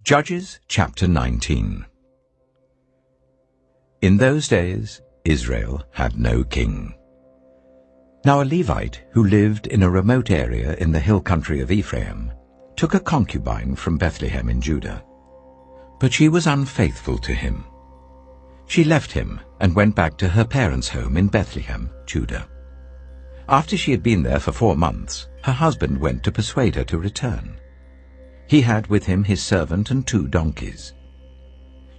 Judges chapter 19. In those days Israel had no king. Now a Levite who lived in a remote area in the hill country of Ephraim took a concubine from Bethlehem in Judah. But she was unfaithful to him. She left him and went back to her parents' home in Bethlehem, Judah. After she had been there for 4 months, her husband went to persuade her to return. He had with him his servant and 2 donkeys.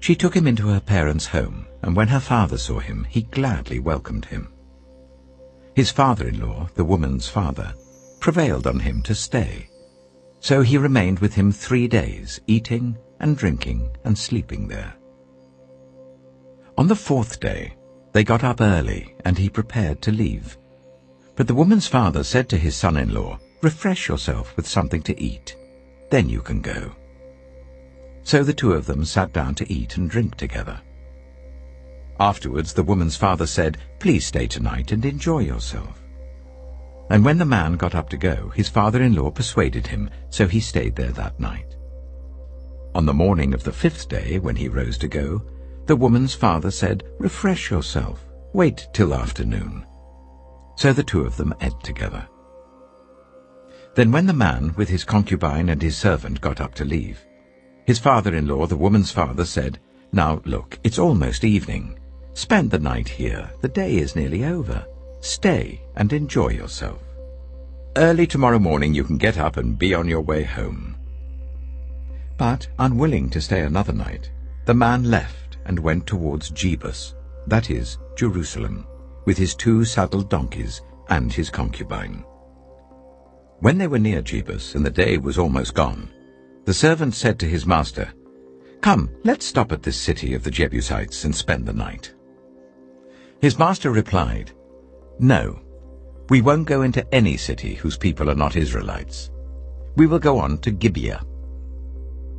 She took him into her parents' home, and when her father saw him, he gladly welcomed him. His father-in-law, the woman's father, prevailed on him to stay. So he remained with him 3 days, eating and drinking and sleeping there. On the 4th day, they got up early, and he prepared to leave. But the woman's father said to his son-in-law, "Refresh yourself with something to eat. Then you can go." So the 2 of them sat down to eat and drink together. Afterwards the woman's father said, "Please stay tonight and enjoy yourself." And when the man got up to go, his father-in-law persuaded him, so he stayed there that night. On the morning of the 5th day, when he rose to go, the woman's father said, "Refresh yourself. Wait till afternoon." So the 2 of them ate together. Then when the man with his concubine and his servant got up to leave, his father-in-law, the woman's father, said, "Now look, it's almost evening. Spend the night here. The day is nearly over. Stay and enjoy yourself. Early tomorrow morning you can get up and be on your way home." But, unwilling to stay another night, the man left and went towards Jebus, that is, Jerusalem, with his 2 saddled donkeys and his concubine. When they were near Jebus, and the day was almost gone, the servant said to his master, "Come, let's stop at this city of the Jebusites and spend the night." His master replied, "No, we won't go into any city whose people are not Israelites. We will go on to Gibeah."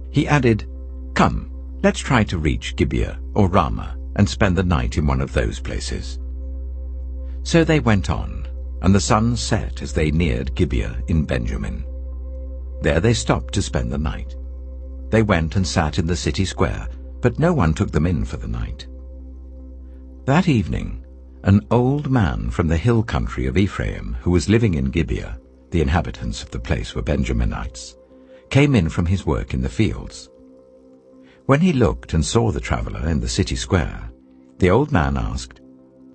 He added, "Come, let's try to reach Gibeah or Ramah and spend the night in one of those places." So they went on, and the sun set as they neared Gibeah in Benjamin. There they stopped to spend the night. They went and sat in the city square, but no one took them in for the night. That evening, an old man from the hill country of Ephraim, who was living in Gibeah, the inhabitants of the place were Benjaminites, came in from his work in the fields. When he looked and saw the traveler in the city square, the old man asked,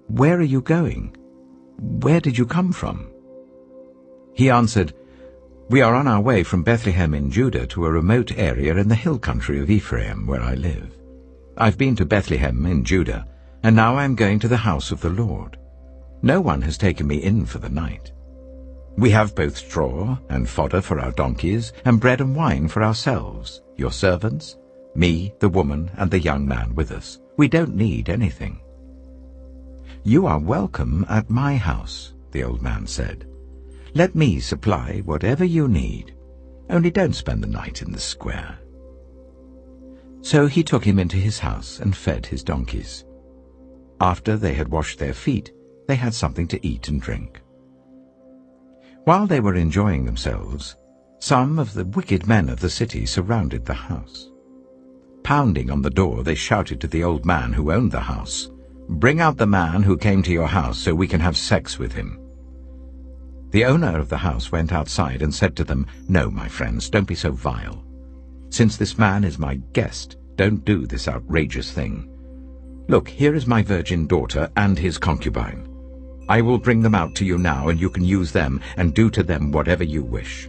"Where are you going? Where did you come from?" He answered, "We are on our way from Bethlehem in Judah to a remote area in the hill country of Ephraim where I live. I've been to Bethlehem in Judah, and now I am going to the house of the Lord. No one has taken me in for the night. We have both straw and fodder for our donkeys, and bread and wine for ourselves, your servants, me, the woman, and the young man with us. We don't need anything." "You are welcome at my house," the old man said. "Let me supply whatever you need. Only don't spend the night in the square." So he took him into his house and fed his donkeys. After they had washed their feet, they had something to eat and drink. While they were enjoying themselves, some of the wicked men of the city surrounded the house. Pounding on the door, they shouted to the old man who owned the house, "Bring out the man who came to your house so we can have sex with him." The owner of the house went outside and said to them, "No, my friends, don't be so vile. Since this man is my guest, don't do this outrageous thing. Look, here is my virgin daughter and his concubine. I will bring them out to you now, and you can use them and do to them whatever you wish.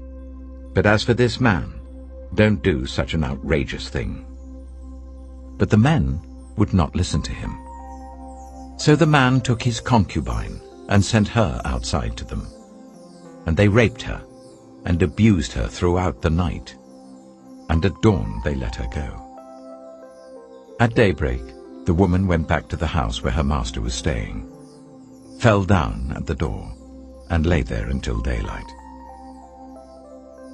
But as for this man, don't do such an outrageous thing." But the men would not listen to him. So the man took his concubine and sent her outside to them. And they raped her and abused her throughout the night. And at dawn they let her go. At daybreak, the woman went back to the house where her master was staying, fell down at the door, and lay there until daylight.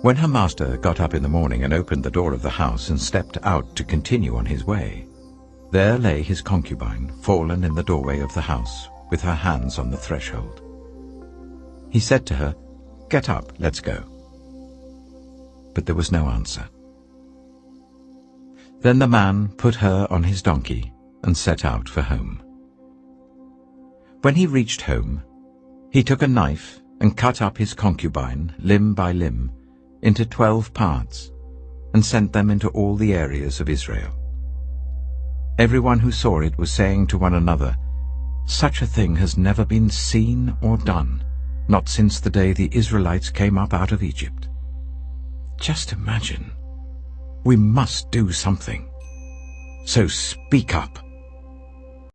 When her master got up in the morning and opened the door of the house and stepped out to continue on his way, there lay his concubine, fallen in the doorway of the house, with her hands on the threshold. He said to her, "Get up, let's go." But there was no answer. Then the man put her on his donkey and set out for home. When he reached home, he took a knife and cut up his concubine, limb by limb, into 12 parts, and sent them into all the areas of Israel. Everyone who saw it was saying to one another, "Such a thing has never been seen or done, not since the day the Israelites came up out of Egypt." Just imagine. We must do something. So speak up.